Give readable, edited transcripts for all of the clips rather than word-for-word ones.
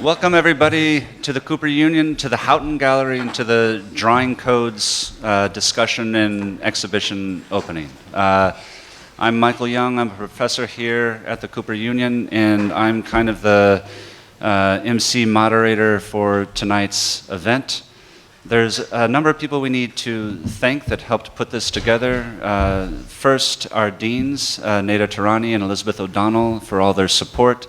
Welcome everybody to the Cooper Union, to the Houghton Gallery, and to the Drawing Codes discussion and exhibition opening. I'm Michael Young. I'm a professor here at the Cooper Union, and I'm kind of the MC moderator for tonight's event. There's a number of people we need to thank that helped put this together. First, our deans, Neda Tarani and Elizabeth O'Donnell, for all their support.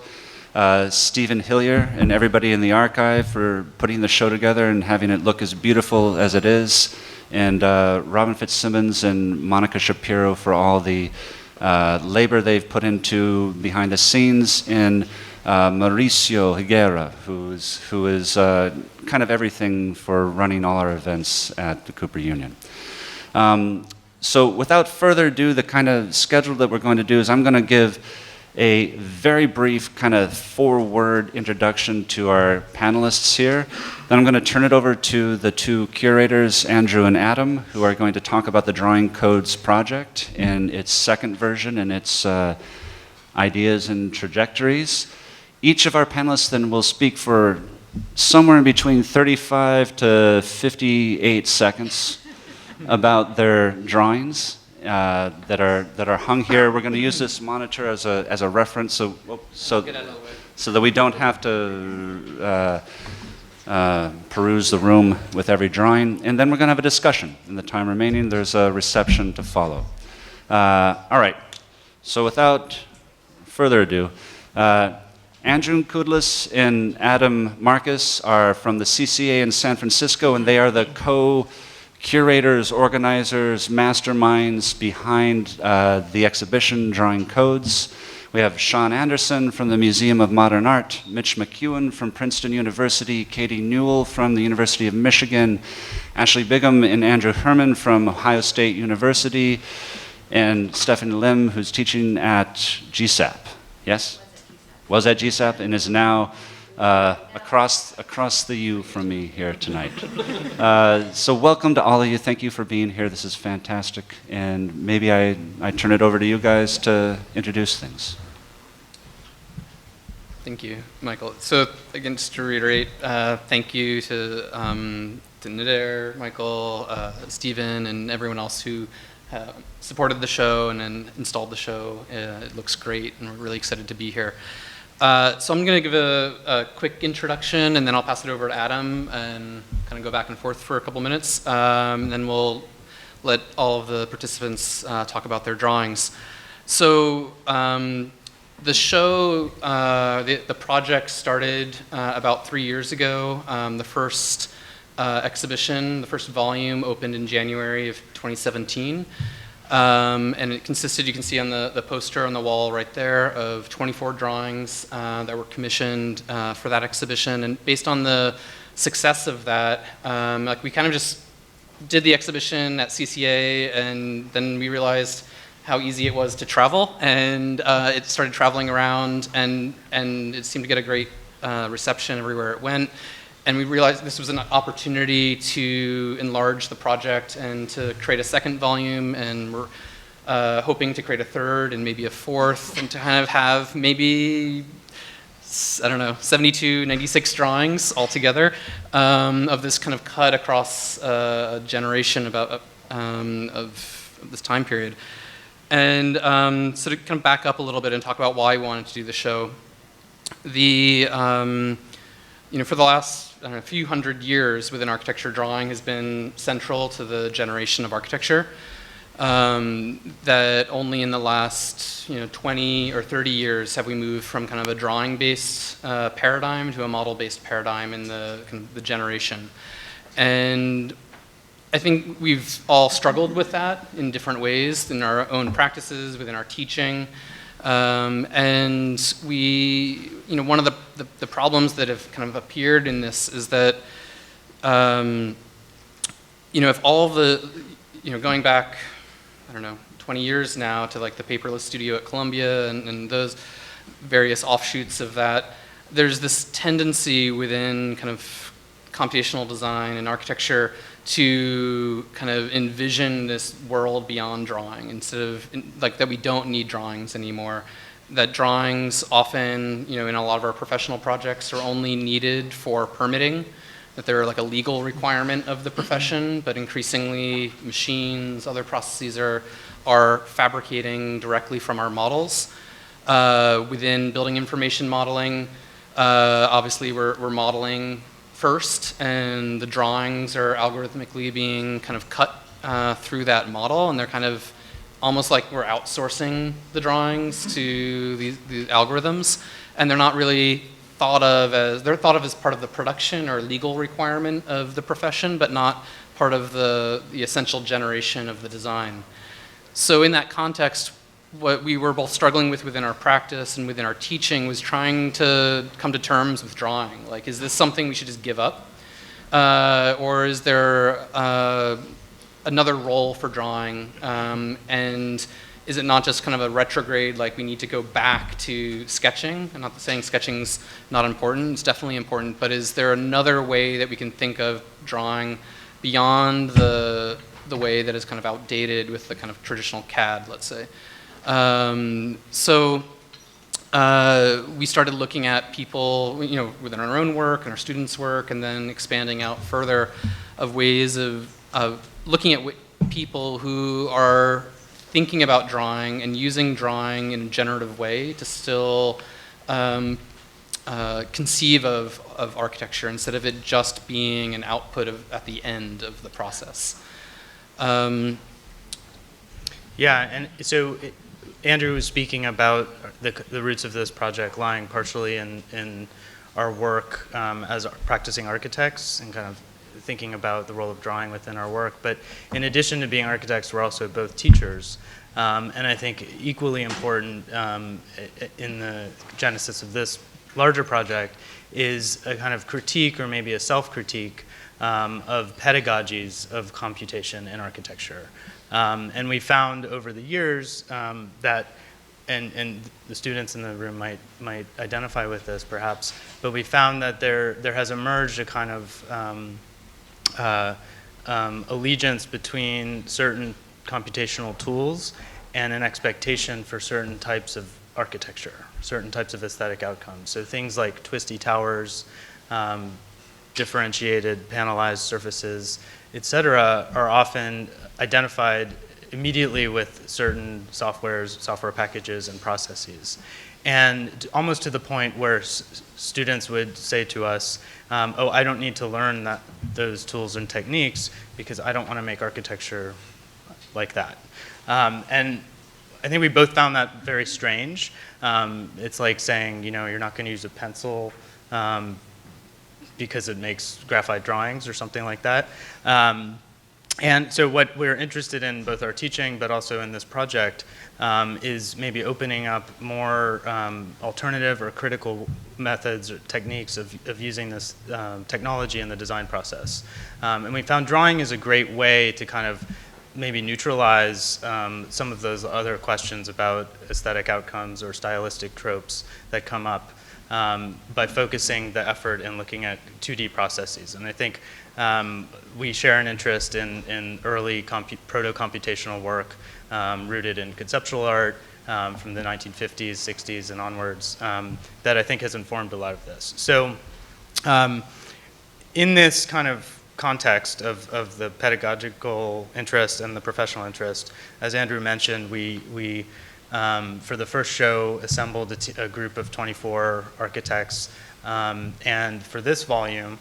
Stephen Hillier and everybody in the archive for putting the show together and having it look as beautiful as it is. And Robin Fitzsimmons and Monica Shapiro for all the labor they've put into behind the scenes. And Mauricio Higuera, who is kind of everything for running all our events at the Cooper Union. So without further ado, the kind of schedule that we're going to do is I'm going to give a very brief kind of four-word introduction to our panelists here. Then I'm going to turn it over to the two curators, Andrew and Adam, who are going to talk about the Drawing Codes project in its second version and its ideas and trajectories. Each of our panelists then will speak for somewhere in between 35 to 58 seconds about their drawings. That are hung here. We're going to use this monitor as a reference, so that we don't have to peruse the room with every drawing. And then we're going to have a discussion. In the time remaining, there's a reception to follow. All right. So without further ado, Andrew Kudlis and Adam Marcus are from the CCA in San Francisco, and they are the curators, organizers, masterminds behind the exhibition Drawing Codes. We have Sean Anderson from the Museum of Modern Art, Mitch McEwen from Princeton University, Katie Newell from the University of Michigan, Ashley Bigham and Andrew Herman from Ohio State University, and Stephanie Lim, who's teaching at GSAP. Yes? Was at GSAP and is now across the U from me here tonight. So welcome to all of you. Thank you for being here. This is fantastic. And maybe I turn it over to you guys to introduce things. Thank you, Michael. So again, just to reiterate, thank you to Nader, Michael, Stephen, and everyone else who supported the show and installed the show. It looks great, and we're really excited to be here. So I'm going to give a quick introduction, and then I'll pass it over to Adam and kind of go back and forth for a couple minutes. And then we'll let all of the participants talk about their drawings. So the show, the project started about 3 years ago. The first exhibition, the first volume opened in January of 2017. And it consisted, you can see on the poster on the wall right there, of 24 drawings that were commissioned for that exhibition. And based on the success of that, like we kind of just did the exhibition at CCA, and then we realized how easy it was to travel, and it started traveling around, and it seemed to get a great reception everywhere it went. And we realized this was an opportunity to enlarge the project and to create a second volume, and we're hoping to create a third and maybe a fourth, and to kind of have maybe, I don't know, 72, 96 drawings altogether of this kind of cut across a generation of this time period. And so to kind of back up a little bit and talk about why we wanted to do the show. For the last few hundred years within architecture, drawing has been central to the generation of architecture. That only in the last 20 or 30 years have we moved from kind of a drawing-based paradigm to a model-based paradigm in the kind of the generation. And I think we've all struggled with that in different ways in our own practices, within our teaching. And we, one of the problems that have kind of appeared in this is that, if all the, going back, I don't know, 20 years now to like the paperless studio at Columbia and those various offshoots of that, there's this tendency within kind of computational design and architecture to kind of envision this world beyond drawing, instead of like that we don't need drawings anymore. that drawings often, in a lot of our professional projects are only needed for permitting, that they're like a legal requirement of the profession, but increasingly machines, other processes are fabricating directly from our models. Within building information modeling, obviously we're modeling first, and the drawings are algorithmically being kind of cut through that model, and they're kind of almost like we're outsourcing the drawings to these algorithms, and they're not really thought of as part of the production or legal requirement of the profession, but not part of the essential generation of the design. So in that context, what we were both struggling with within our practice and within our teaching was trying to come to terms with drawing. Like, is this something we should just give up? Or is there another role for drawing? And is it not just kind of a retrograde, like we need to go back to sketching? I'm not saying sketching's not important, it's definitely important, but is there another way that we can think of drawing beyond the way that is kind of outdated with the kind of traditional CAD, let's say? So we started looking at people, within our own work and our students' work, and then expanding out further of ways of looking at people who are thinking about drawing and using drawing in a generative way to still conceive of architecture instead of it just being an output at the end of the process. Yeah, and so Andrew was speaking about the roots of this project lying partially in our work as practicing architects and kind of thinking about the role of drawing within our work. But in addition to being architects, we're also both teachers. And I think equally important in the genesis of this larger project is a kind of critique, or maybe a self-critique, of pedagogies of computation in architecture. And we found over the years that, and the students in the room might identify with this perhaps, but we found that there has emerged a kind of allegiance between certain computational tools and an expectation for certain types of architecture, certain types of aesthetic outcomes. So things like twisty towers, differentiated panelized surfaces, et cetera, are often identified immediately with certain software packages and processes. And almost to the point where students would say to us, oh, I don't need to learn those tools and techniques because I don't want to make architecture like that. And I think we both found that very strange. It's like saying, you're not going to use a pencil because it makes graphite drawings or something like that. And so what we're interested in, both our teaching but also in this project, is maybe opening up more alternative or critical methods or techniques of using this technology in the design process. And we found drawing is a great way to kind of maybe neutralize some of those other questions about aesthetic outcomes or stylistic tropes that come up by focusing the effort in looking at 2D processes. And I think we share an interest in early proto-computational work rooted in conceptual art from the 1950s, 60s, and onwards that I think has informed a lot of this. So in this kind of context of the pedagogical interest and the professional interest, as Andrew mentioned, we for the first show assembled a group of 24 architects, and for this volume,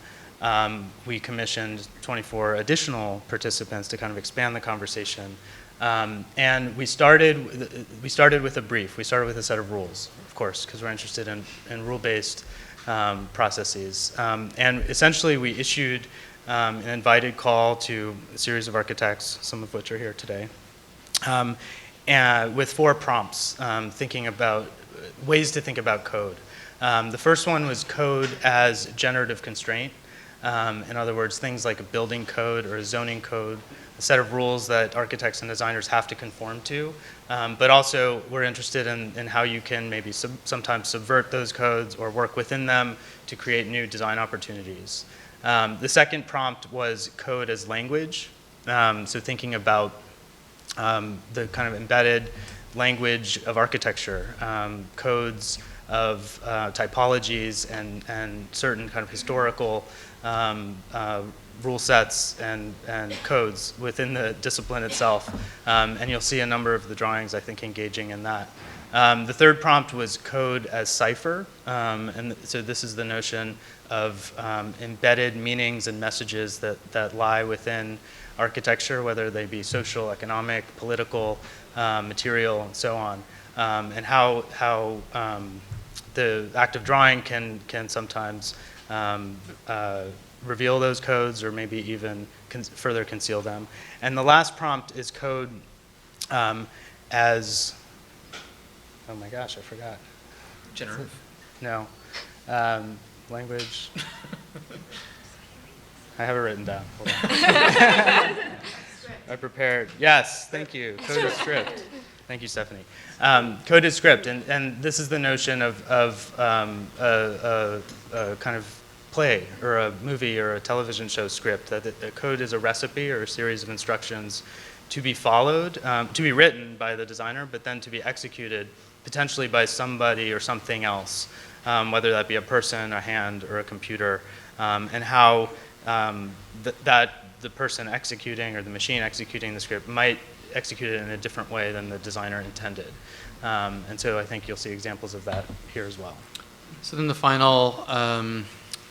we commissioned 24 additional participants to kind of expand the conversation. And we started with a brief. We started with a set of rules, of course, because we're interested in rule-based processes. And essentially, we issued an invited call to a series of architects, some of which are here today, with 4 prompts, thinking about ways to think about code. The first one was code as generative constraint. In other words, things like a building code or a zoning code, a set of rules that architects and designers have to conform to. But also, we're interested in how you can maybe sometimes subvert those codes or work within them to create new design opportunities. The second prompt was code as language. So thinking about the kind of embedded language of architecture, codes of typologies and certain kind of historical rule sets and codes within the discipline itself. And you'll see a number of the drawings, I think, engaging in that. The third prompt was code as Cypher. And so this is the notion of embedded meanings and messages that lie within architecture, whether they be social, economic, political, material, and so on. And how the act of drawing can sometimes reveal those codes or maybe even further conceal them. And the last prompt is code as, oh my gosh, I forgot. Generative. No. Language. I have it written down. Hold on. I prepared. Yes, thank you. Code as script. Thank you, Stephanie. Code as script, and this is the notion of a kind of play or a movie or a television show script, that a code is a recipe or a series of instructions to be followed, to be written by the designer, but then to be executed potentially by somebody or something else, whether that be a person, a hand, or a computer, and how that the person executing or the machine executing the script might execute it in a different way than the designer intended. And so I think you'll see examples of that here as well. So then the final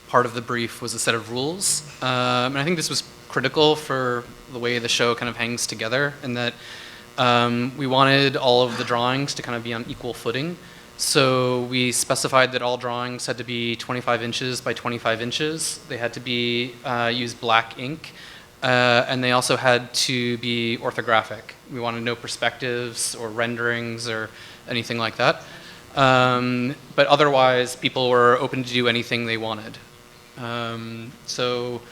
part of the brief was a set of rules. And I think this was critical for the way the show kind of hangs together, in that we wanted all of the drawings to kind of be on equal footing. So we specified that all drawings had to be 25 inches by 25 inches. They had to be use black ink. And they also had to be orthographic. We wanted no perspectives or renderings or anything like that. But otherwise, people were open to do anything they wanted. So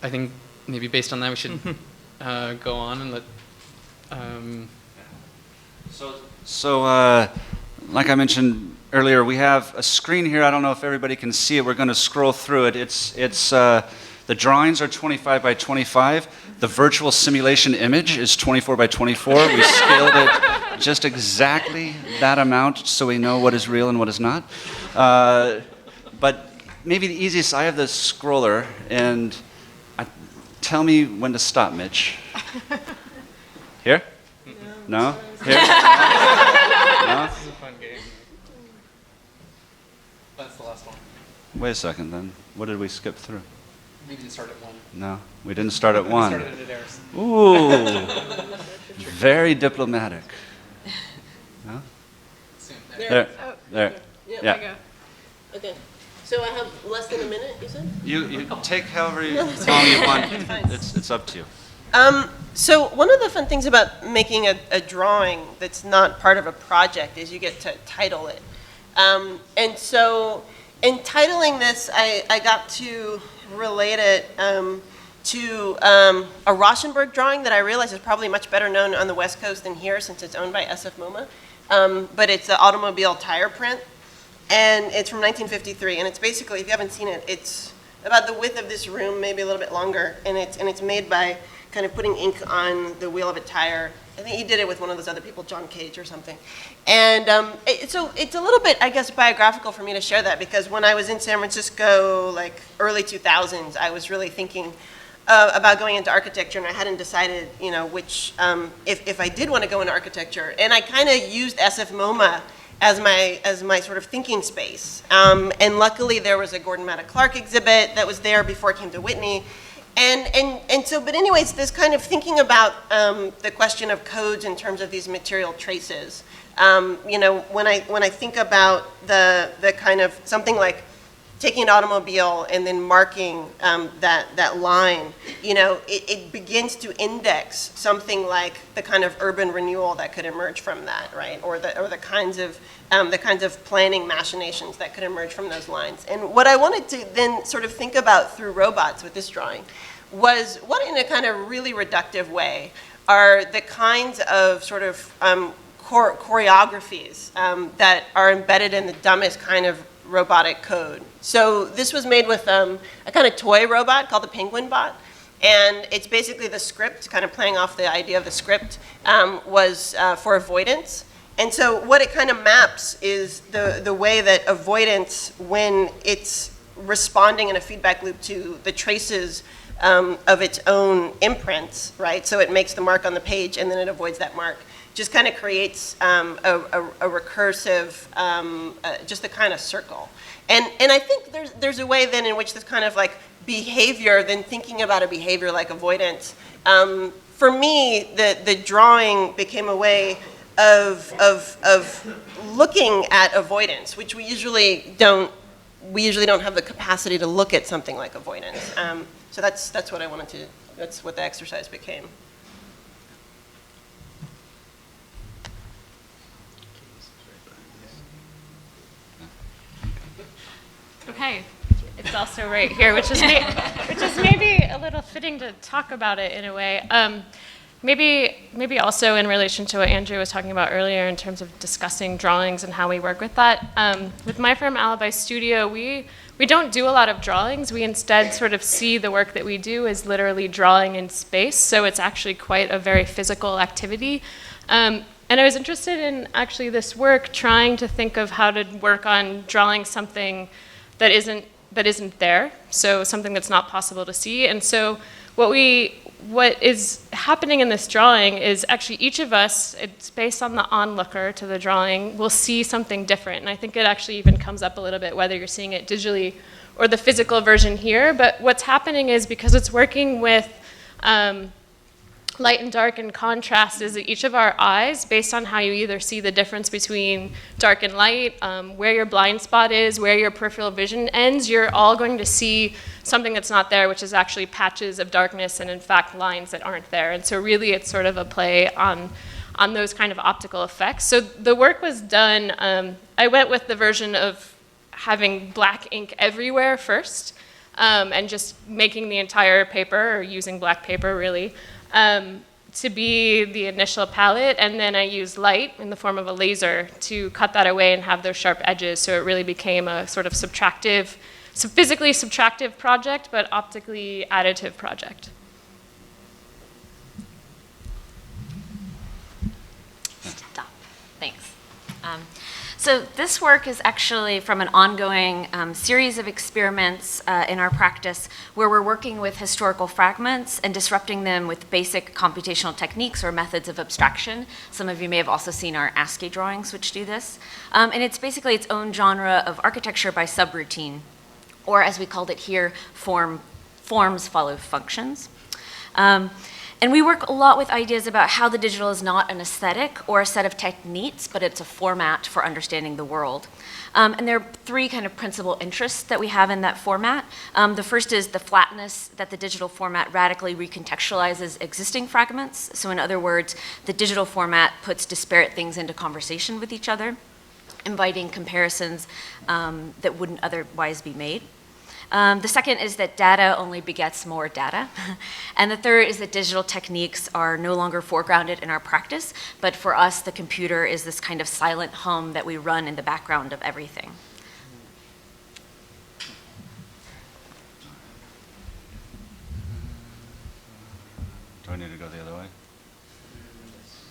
I think maybe based on that, we should go on and let... So like I mentioned earlier, we have a screen here. I don't know if everybody can see it. We're going to scroll through it. The drawings are 25 by 25. The virtual simulation image is 24 by 24. We scaled it just exactly that amount so we know what is real and what is not. But maybe the easiest, I have the scroller, and tell me when to stop, Mitch. Here? No? Here? No? This is a fun game. That's the last one. Wait a second then. What did we skip through? We didn't start at 1. No, we didn't start at 1. We started at Adair's. Ooh, very diplomatic. No? Soon. There, there. Yeah, Yeah. there you go. Okay. So I have less than a minute, you said? You take however long you want. Fine. It's up to you. So one of the fun things about making a drawing that's not part of a project is you get to title it. And so in titling this, I got to relate it to a Rauschenberg drawing that I realize is probably much better known on the West Coast than here, since it's owned by SF MoMA. But it's an automobile tire print, and it's from 1953. And it's basically, if you haven't seen it, it's about the width of this room, maybe a little bit longer, and it's made by kind of putting ink on the wheel of a tire. I think he did it with one of those other people, John Cage or something. And so it's a little bit, I guess, biographical for me to share that, because when I was in San Francisco, like early 2000s, I was really thinking about going into architecture, and I hadn't decided, which, if I did want to go into architecture. And I kind of used SF MoMA as my sort of thinking space. And luckily there was a Gordon Matta Clark exhibit that was there before it came to Whitney. And so, but anyways, this kind of thinking about the question of codes in terms of these material traces. When I think about the kind of something like taking an automobile and then marking that line, it begins to index something like the kind of urban renewal that could emerge from that, right? Or the kinds of planning machinations that could emerge from those lines. And what I wanted to then sort of think about through robots with this drawing was what, in a kind of really reductive way, are the kinds of sort of choreographies that are embedded in the dumbest kind of robotic code. So this was made with a kind of toy robot called the Penguin Bot. And it's basically the script, kind of playing off the idea of the script, was for avoidance. And so what it kind of maps is the way that avoidance, when it's responding in a feedback loop to the traces of its own imprints, right? So it makes the mark on the page and then it avoids that mark. Just kind of creates a recursive, just a kind of circle. And I think there's a way then in which this kind of like behavior, then thinking about a behavior like avoidance, for me, the drawing became a way of looking at avoidance, which we usually don't have the capacity to look at something like avoidance. So that's what I wanted to, that's what the exercise became. Okay, it's also right here, which is maybe a little fitting to talk about it in a way. Maybe also in relation to what Andrew was talking about earlier in terms of discussing drawings and how we work with that. With my firm, Alibi Studio, we don't do a lot of drawings. We instead sort of see the work that we do as literally drawing in space, so it's actually quite a very physical activity. And I was interested in actually this work trying to think of how to work on drawing something that isn't there, so something that's not possible to see. And so what is happening in this drawing is actually each of us, it's based on the onlooker to the drawing, will see something different. And I think it actually even comes up a little bit whether you're seeing it digitally or the physical version here. But what's happening is because it's working with light and dark and contrast, is that each of our eyes, based on how you either see the difference between dark and light, where your blind spot is, where your peripheral vision ends, you're all going to see something that's not there, which is actually patches of darkness and in fact lines that aren't there. And so really it's sort of a play on those kind of optical effects. So the work was done, I went with the version of having black ink everywhere first, and just making the entire paper, or using black paper really, to be the initial palette, and then I used light in the form of a laser to cut that away and have those sharp edges, so it really became a sort of subtractive, so physically subtractive project, but optically additive project. Stop. Thanks. So this work is actually from an ongoing series of experiments in our practice where we're working with historical fragments and disrupting them with basic computational techniques or methods of abstraction. Some of you may have also seen our ASCII drawings which do this. And it's basically its own genre of architecture by subroutine, or as we called it here, forms follow functions. And we work a lot with ideas about how the digital is not an aesthetic or a set of techniques, but it's a format for understanding the world. And there are three kind of principal interests that we have in that format. The first is the flatness, that the digital format radically recontextualizes existing fragments. So in other words, the digital format puts disparate things into conversation with each other, inviting comparisons that wouldn't otherwise be made. The second is that data only begets more data. And the third is that digital techniques are no longer foregrounded in our practice, but for us, the computer is this kind of silent hum that we run in the background of everything. Do I need to go the other way?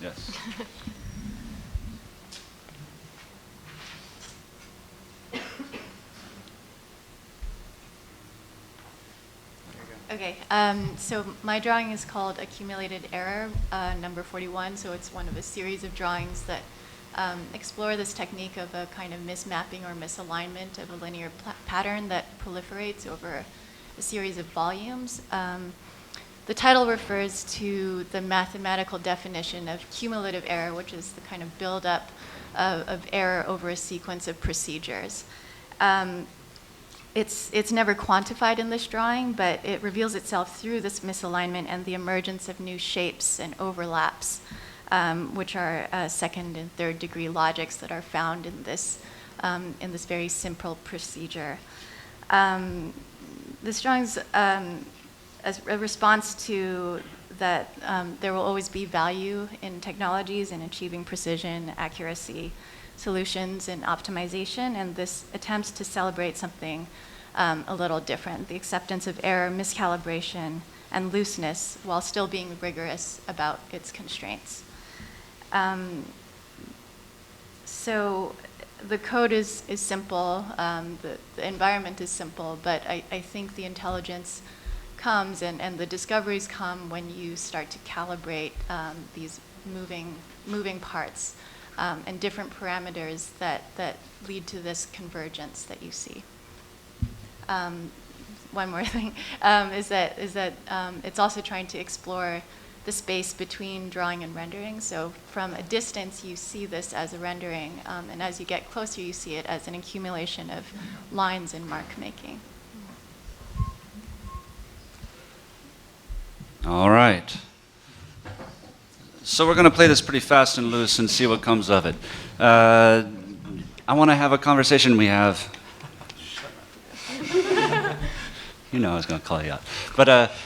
Yes. Okay, so my drawing is called Accumulated Error, number 41, so it's one of a series of drawings that explore this technique of a kind of mismapping or misalignment of a linear pattern that proliferates over a series of volumes. The title refers to the mathematical definition of cumulative error, which is the kind of buildup of error over a sequence of procedures. It's never quantified in this drawing, but it reveals itself through this misalignment and the emergence of new shapes and overlaps, which are second and third degree logics that are found in this very simple procedure. This drawing's as a response to that there will always be value in technologies in achieving precision, accuracy, solutions, and optimization, and this attempts to celebrate something a little different, the acceptance of error, miscalibration, and looseness, while still being rigorous about its constraints. So the code is simple, the environment is simple, but I think the intelligence comes and the discoveries come when you start to calibrate these moving parts and different parameters that lead to this convergence that you see. One more thing is that it's also trying to explore the space between drawing and rendering. So from a distance, you see this as a rendering, and as you get closer, you see it as an accumulation of lines in mark making. All right. So we're going to play this pretty fast and loose and see what comes of it. I want to have a conversation we have. You know I was going to call you out. But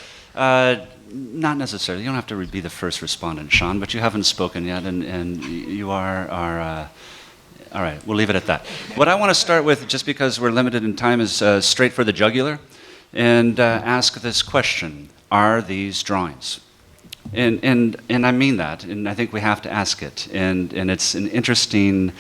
not necessarily. You don't have to be the first respondent, Sean, but you haven't spoken yet, and you are all right, we'll leave it at that. What I want to start with, just because we're limited in time, is straight for the jugular, and ask this question. Are these drawings? And I mean that, and I think we have to ask it. And it's an interesting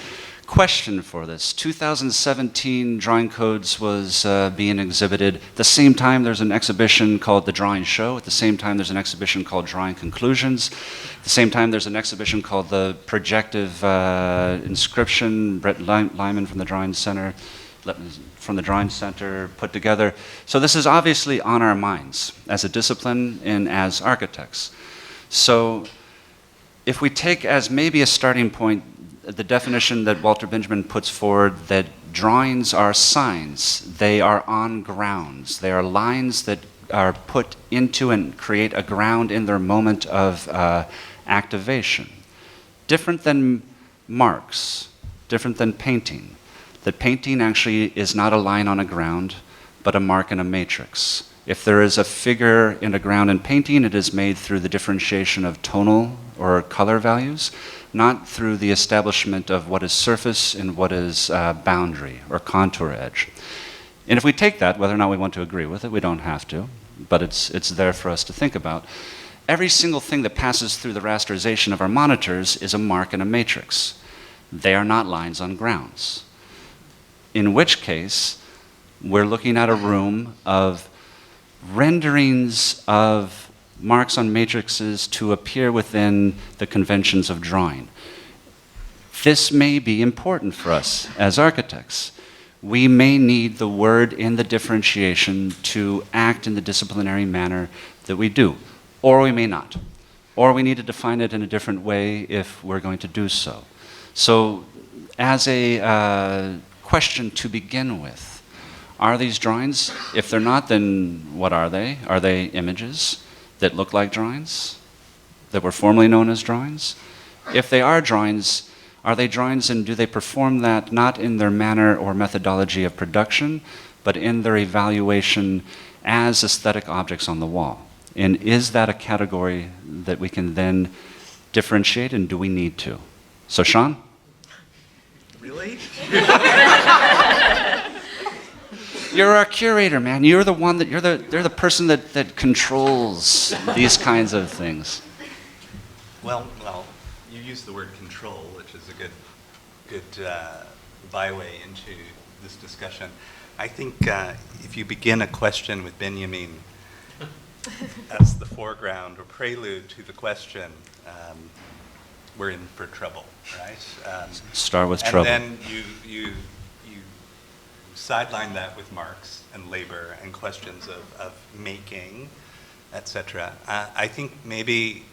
question for this. 2017 Drawing Codes was being exhibited. At the same time, there's an exhibition called The Drawing Show. At the same time, there's an exhibition called Drawing Conclusions. At the same time, there's an exhibition called The Projective Inscription. Brett Lyman from the Drawing Center put together. So this is obviously on our minds as a discipline and as architects. So if we take as maybe a starting point the definition that Walter Benjamin puts forward, that drawings are signs, they are on grounds, they are lines that are put into and create a ground in their moment of activation. Different than marks, different than painting. That painting actually is not a line on a ground, but a mark in a matrix. If there is a figure in a ground in painting, it is made through the differentiation of tonal or color values, not through the establishment of what is surface and what is boundary or contour edge. And if we take that, whether or not we want to agree with it, we don't have to, but it's there for us to think about. Every single thing that passes through the rasterization of our monitors is a mark in a matrix. They are not lines on grounds. In which case, we're looking at a room of renderings of marks on matrices to appear within the conventions of drawing. This may be important for us as architects. We may need the word in the differentiation to act in the disciplinary manner that we do, or we may not. Or we need to define it in a different way if we're going to do so. So as a question to begin with, are these drawings? If they're not, then what are they? Are they images that look like drawings, that were formerly known as drawings? If they are drawings, are they drawings, and do they perform that not in their manner or methodology of production, but in their evaluation as aesthetic objects on the wall? And is that a category that we can then differentiate, and do we need to? So Sean? Really? You're our curator, man. You're the one that you're the person that controls these kinds of things. Well, you used the word control, which is a good byway into this discussion. I think if you begin a question with Benjamin as the foreground or prelude to the question, we're in for trouble, right? Start with trouble. And then you sideline that with marks and labor and questions of making, etc. I think maybe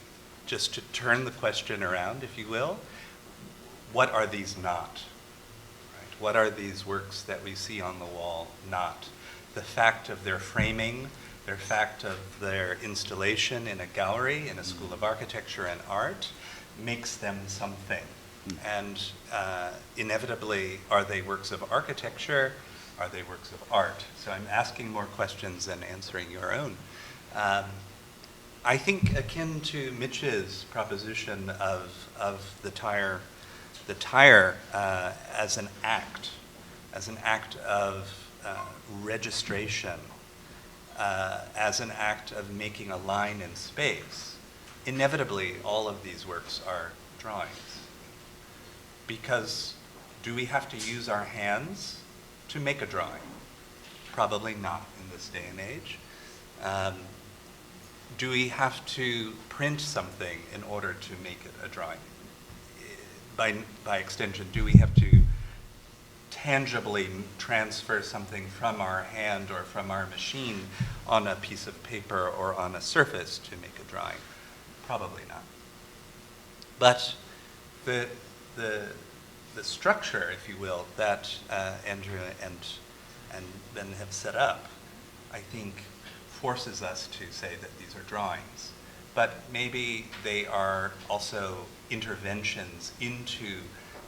just to turn the question around, if you will, what are these not? Right? What are these works that we see on the wall not? The fact of their framing, the fact of their installation in a gallery, in a school of architecture and art, makes them something. And inevitably, are they works of architecture? Are they works of art? So I'm asking more questions than answering your own. I think akin to Mitch's proposition of the tire as an act of registration, as an act of making a line in space. Inevitably, all of these works are drawings, because Do we have to use our hands to make a drawing? Probably not in this day and age. Do we have to print something in order to make it a drawing? By extension, do we have to tangibly transfer something from our hand or from our machine on a piece of paper or on a surface to make a drawing? Probably not. But the structure, if you will, that Andrew and Ben have set up, I think forces us to say that these are drawings. But maybe they are also interventions into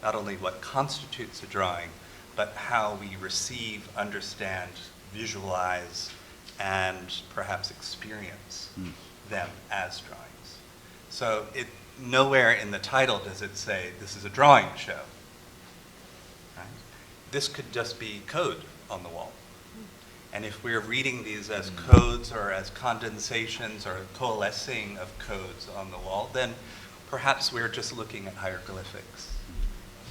not only what constitutes a drawing, but how we receive, understand, visualize, and perhaps experience them as drawings. So nowhere in the title does it say this is a drawing show. Right? This could just be code on the wall. And if we're reading these as codes or as condensations or coalescing of codes on the wall, then perhaps we're just looking at hieroglyphics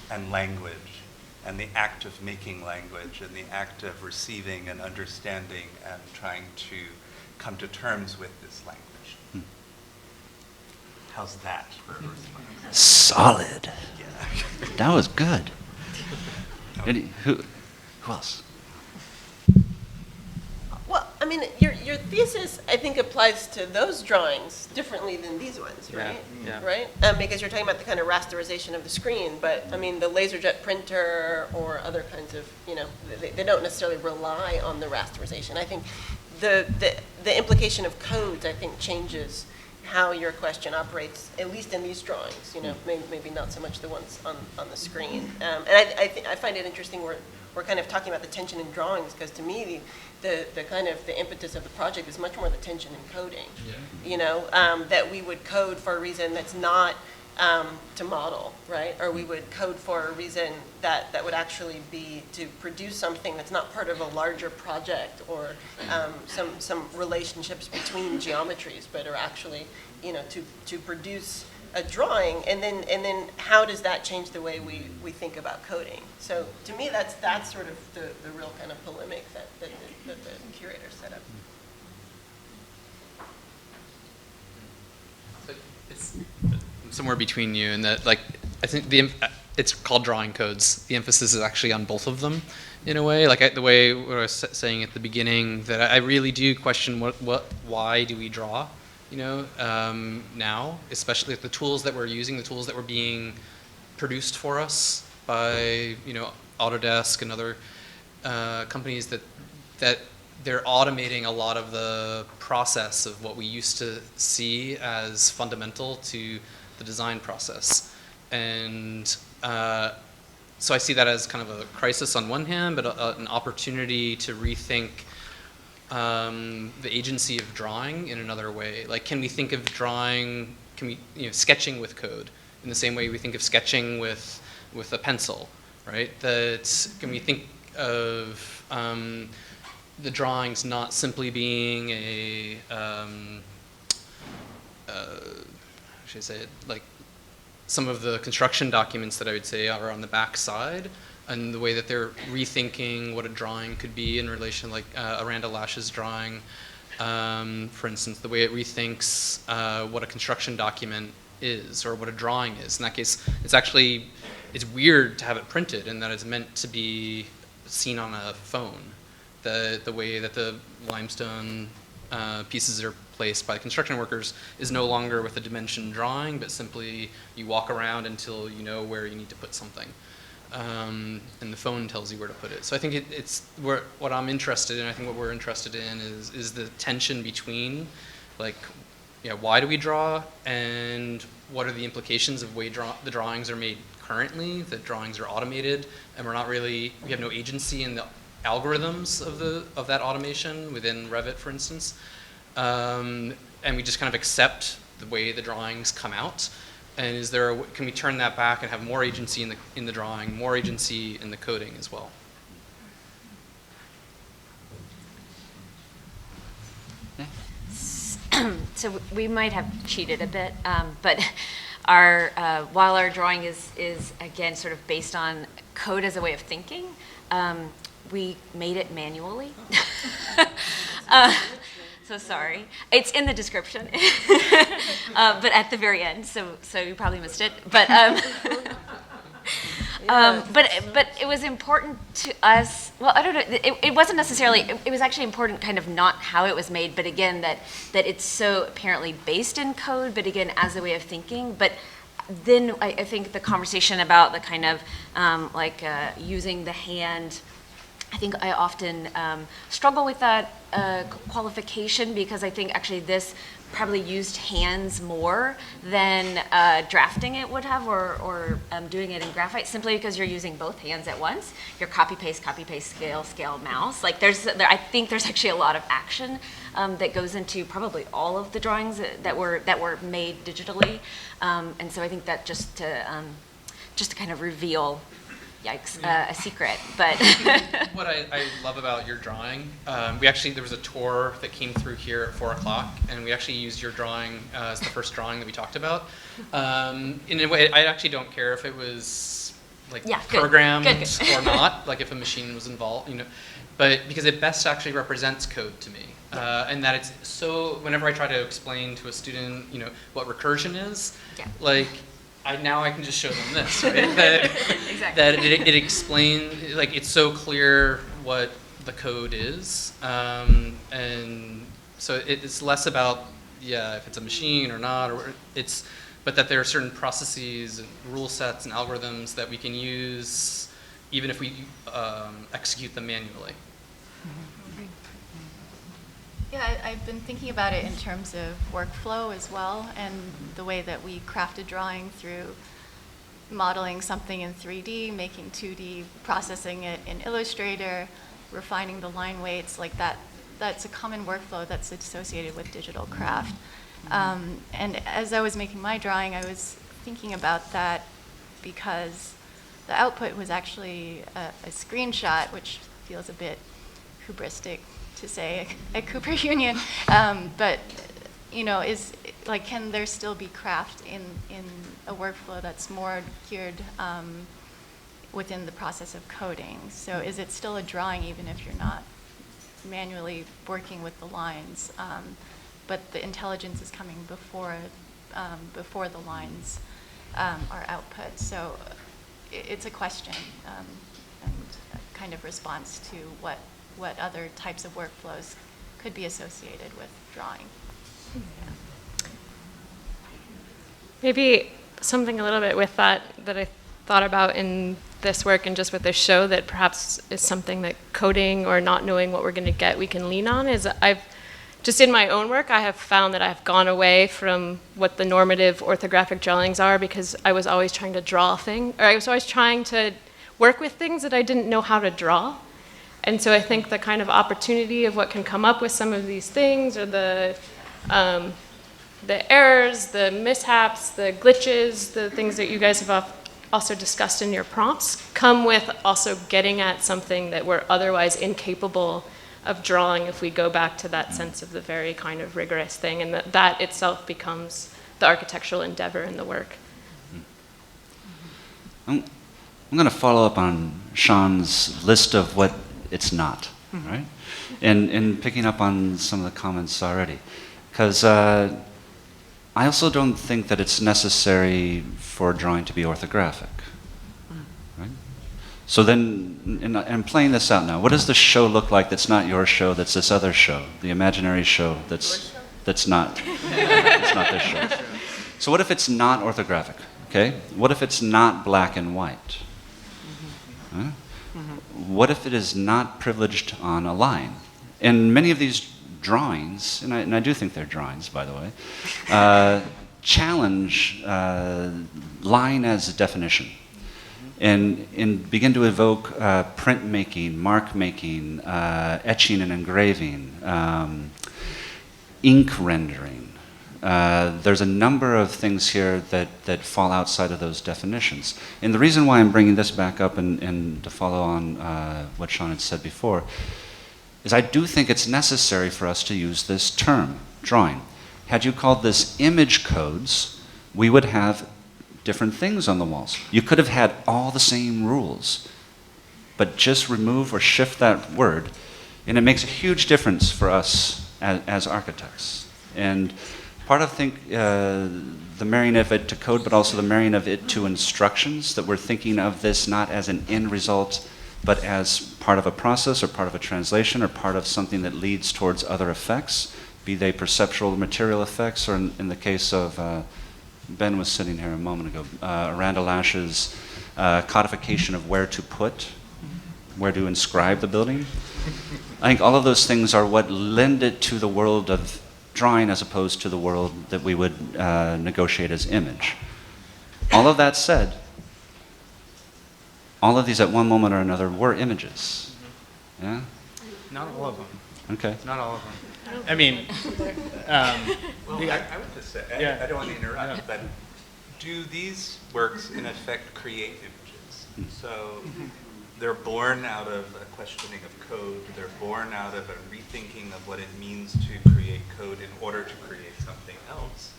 and language and the act of making language and the act of receiving and understanding and trying to come to terms with this language. How's that for a response? Solid. Yeah. That was good. Who else? Well, I mean, your thesis, I think, applies to those drawings differently than these ones, right? Yeah. Right? Because you're talking about the kind of rasterization of the screen, but, I mean, the LaserJet printer or other kinds of, they don't necessarily rely on the rasterization. I think the implication of codes, I think, changes how your question operates, at least in these drawings, maybe not so much the ones on the screen. And I find it interesting we're kind of talking about the tension in drawings, because to me, the kind of the impetus of the project is much more the tension in coding. Yeah. That we would code for a reason that's not to model, right? Or we would code for a reason that would actually be to produce something that's not part of a larger project or some relationships between geometries, but are actually, to produce a drawing, and then how does that change the way we think about coding? So to me, that's sort of the real kind of polemic that the curator set up. It's somewhere between you, and that, like, I think it's called drawing codes. The emphasis is actually on both of them, in a way. Like the way I was saying at the beginning, that I really do question why do we draw? Now, especially the tools that we're using, the tools that were being produced for us by, Autodesk and other companies that they're automating a lot of the process of what we used to see as fundamental to the design process. And so I see that as kind of a crisis on one hand, but an opportunity to rethink the agency of drawing in another way. Like, can we think of drawing, sketching with code in the same way we think of sketching with a pencil, right? Can we think of the drawings not simply being how should I say it, like some of the construction documents that I would say are on the back side, and the way that they're rethinking what a drawing could be in relation, like Aranda Lash's drawing, for instance, the way it rethinks what a construction document is or what a drawing is. In that case, it's weird to have it printed, and that it's meant to be seen on a phone. The way that the limestone pieces are placed by construction workers is no longer with a dimension drawing, but simply you walk around until you know where you need to put something. And the phone tells you where to put it. So I think it's what I'm interested in. I think what we're interested in is the tension between, like, why do we draw, and what are the implications of the way the drawings are made currently? That drawings are automated, and we have no agency in the algorithms of that automation within Revit, for instance, and we just kind of accept the way the drawings come out. And can we turn that back and have more agency in the drawing, more agency in the coding as well? So we might have cheated a bit, but while our drawing is again sort of based on code as a way of thinking. We made it manually. So sorry. It's in the description, but at the very end, so you probably missed it. But but it was important to us. Well, I don't know. It wasn't necessarily. It was actually important, kind of not how it was made, but again that it's so apparently based in code, but again as a way of thinking. But then I think the conversation about the kind of using the hand. I think I often struggle with that qualification because I think actually this probably used hands more than drafting it would have or doing it in graphite simply because you're using both hands at once. You're copy, paste, scale, mouse. Like I think there's actually a lot of action that goes into probably all of the drawings that were made digitally. And so I think that just to kind of reveal yikes, a secret, but. What I love about your drawing, there was a tour that came through here at 4 o'clock, and we actually used your drawing as the first drawing that we talked about. In a way, I actually don't care if it was programmed or not, like if a machine was involved, but because it best actually represents code to me. And that it's so, whenever I try to explain to a student, what recursion is, now I can just show them this, right? Exactly. That it explains, it's so clear what the code is, and so it's less about if it's a machine or not, but that there are certain processes and rule sets and algorithms that we can use, even if we execute them manually. Yeah, I've been thinking about it in terms of workflow as well, and the way that we craft a drawing through modeling something in 3D, making 2D, processing it in Illustrator, refining the line weights, like that. That's a common workflow that's associated with digital craft. And as I was making my drawing, I was thinking about that because the output was actually a screenshot, which feels a bit hubristic to say at Cooper Union, but can there still be craft in a workflow that's more geared within the process of coding? So is it still a drawing even if you're not manually working with the lines, but the intelligence is coming before the lines are output? So it's a question and a kind of response to what other types of workflows could be associated with drawing. Yeah. Maybe something a little bit with that I thought about in this work and just with this show that perhaps is something that coding or not knowing what we're going to get we can lean on is just in my own work, I have found that I've gone away from what the normative orthographic drawings are because I was always trying to draw a thing, or I was always trying to work with things that I didn't know how to draw. And so I think the kind of opportunity of what can come up with some of these things, or the errors, the mishaps, the glitches, the things that you guys have also discussed in your prompts, come with also getting at something that we're otherwise incapable of drawing if we go back to that sense of the very kind of rigorous thing, and that itself becomes the architectural endeavor in the work. I'm going to follow up on Sean's list of what it's not, right? And picking up on some of the comments already. Because I also don't think that it's necessary for drawing to be orthographic, right? So then, and I'm playing this out now. What does the show look like that's not your show, that's this other show, the imaginary show that's not this show? So what if it's not orthographic, okay? What if it's not black and white? Huh? What if it is not privileged on a line? And many of these drawings, and I do think they're drawings, by the way, challenge line as a definition and begin to evoke printmaking, mark-making, etching and engraving, ink rendering. There's a number of things here that fall outside of those definitions. And the reason why I'm bringing this back up and to follow on what Sean had said before is I do think it's necessary for us to use this term, drawing. Had you called this image codes, we would have different things on the walls. You could have had all the same rules, but just remove or shift that word, and it makes a huge difference for us as architects. And part of, I think, the marrying of it to code, but also the marrying of it to instructions, that we're thinking of this not as an end result, but as part of a process or part of a translation or part of something that leads towards other effects, be they perceptual or material effects, or in the case of, Ben was sitting here a moment ago, Aranda Lash's codification of where to put, where to inscribe the building. I think all of those things are what lend it to the world of drawing as opposed to the world that we would negotiate as image. All of that said, all of these at one moment or another were images. Yeah? Not all of them. Okay. Not all of them. I mean, Well, I would just say, Yeah. I don't want to interrupt, but do these works in effect create images? So they're born out of a questioning of code, they're born out of a rethinking of what it means to create code in order to create something else.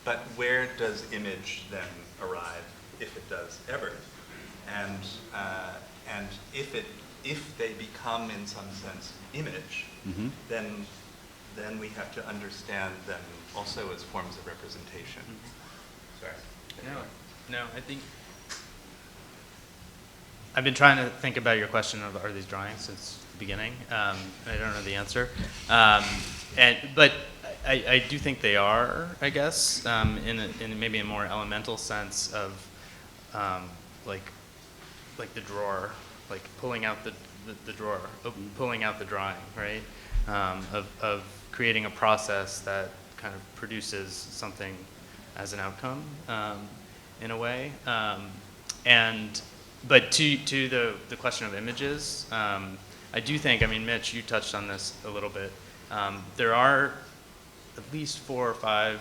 But where does image then arrive, if it does ever? And if they become in some sense image, then we have to understand them also as forms of representation. Sorry. no, I think I've been trying to think about your question of are these drawings since the beginning. I don't know the answer, but I do think they are, I guess, in maybe a more elemental sense of like the drawer, like pulling out the drawer, pulling out the drawing, right? Of creating a process that kind of produces something as an outcome, in a way. But to the question of images, I do think, I mean, Mitch, you touched on this a little bit. There are at least 4 or 5,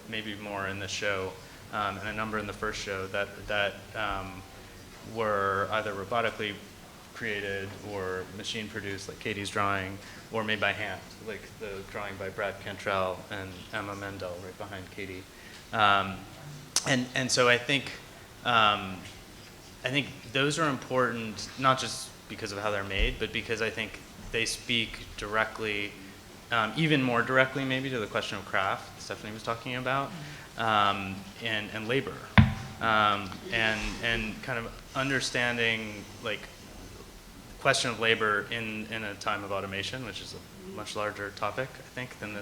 maybe more in this show, and a number in the first show that were either robotically created or machine produced, like Katie's drawing, or made by hand, like the drawing by Brad Cantrell and Emma Mendel right behind Katie. And so I think those are important, not just because of how they're made, but because I think they speak directly, even more directly maybe, to the question of craft Stephanie was talking about, and labor, and kind of understanding like the question of labor in a time of automation, which is a much larger topic, I think, than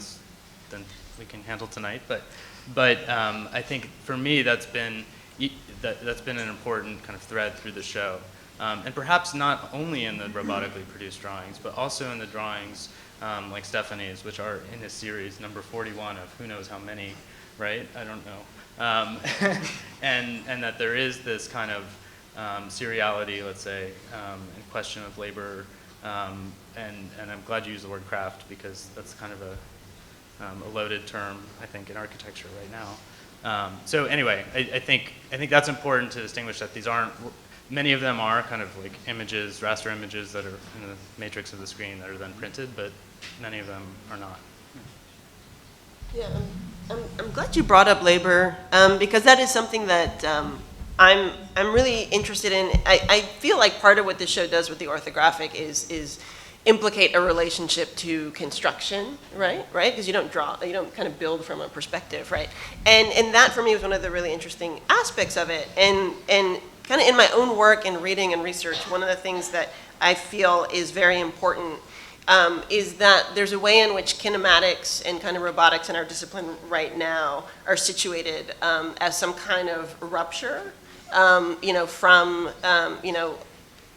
we can handle tonight. But I think for me that's been an important kind of thread through the show, and perhaps not only in the robotically produced drawings, but also in the drawings like Stephanie's, which are in this series number 41 of who knows how many, right? I don't know. And that there is this kind of seriality, let's say, and question of labor, and I'm glad you used the word craft, because that's kind of a loaded term, I think, in architecture right now. So anyway, I think that's important to distinguish that these aren't, many of them are kind of like images, raster images that are in the matrix of the screen that are then printed, but many of them are not. Yeah, I'm glad you brought up labor, because that is something that I'm really interested in. I feel like part of what this show does with the orthographic is implicate a relationship to construction, right? Because you don't kind of build from a perspective, right? And that for me was one of the really interesting aspects of it. And kind of in my own work and reading and research, one of the things that I feel is very important is that there's a way in which kinematics and kind of robotics in our discipline right now are situated as some kind of rupture, from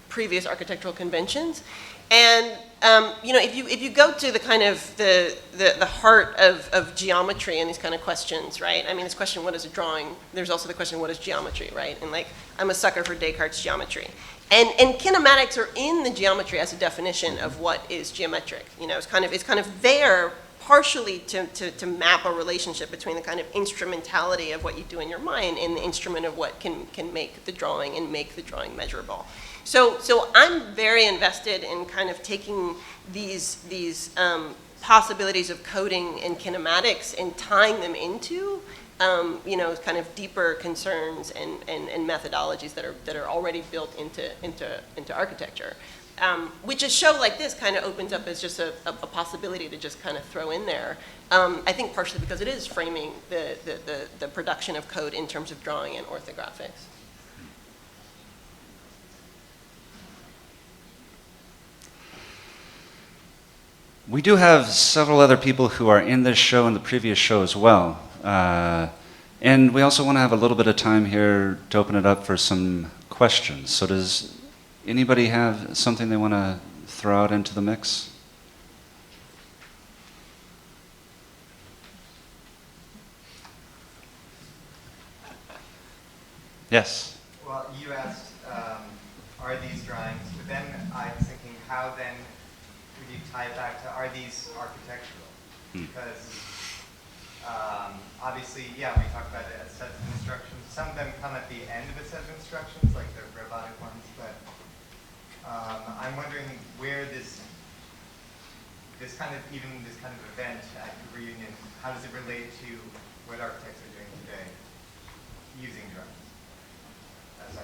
previous architectural conventions. And if you go to the kind of the heart of geometry and these kind of questions, right? I mean, this question, what is a drawing? There's also the question, what is geometry, right? And like, I'm a sucker for Descartes' geometry. And kinematics are in the geometry as a definition of what is geometric. It's kind of there partially to map a relationship between the kind of instrumentality of what you do in your mind and the instrument of what can make the drawing and make the drawing measurable. So I'm very invested in kind of taking these possibilities of coding and kinematics and tying them into kind of deeper concerns and methodologies that are already built into architecture. Which a show like this kind of opens up as just a possibility to just kind of throw in there. I think partially because it is framing the production of code in terms of drawing and orthographics. We do have several other people who are in this show and the previous show as well. And we also want to have a little bit of time here to open it up for some questions. So does anybody have something they want to throw out into the mix? Yes? Well, you asked, are these drawings, but then I was thinking, how then would you tie it back to, are these architectural? Because obviously, yeah, we talked about it as sets of instructions. Some of them come at the end of a set of instructions, like the robotic ones, but I'm wondering where this kind of event at Cooper Union, how does it relate to what architects are doing today using drawings? As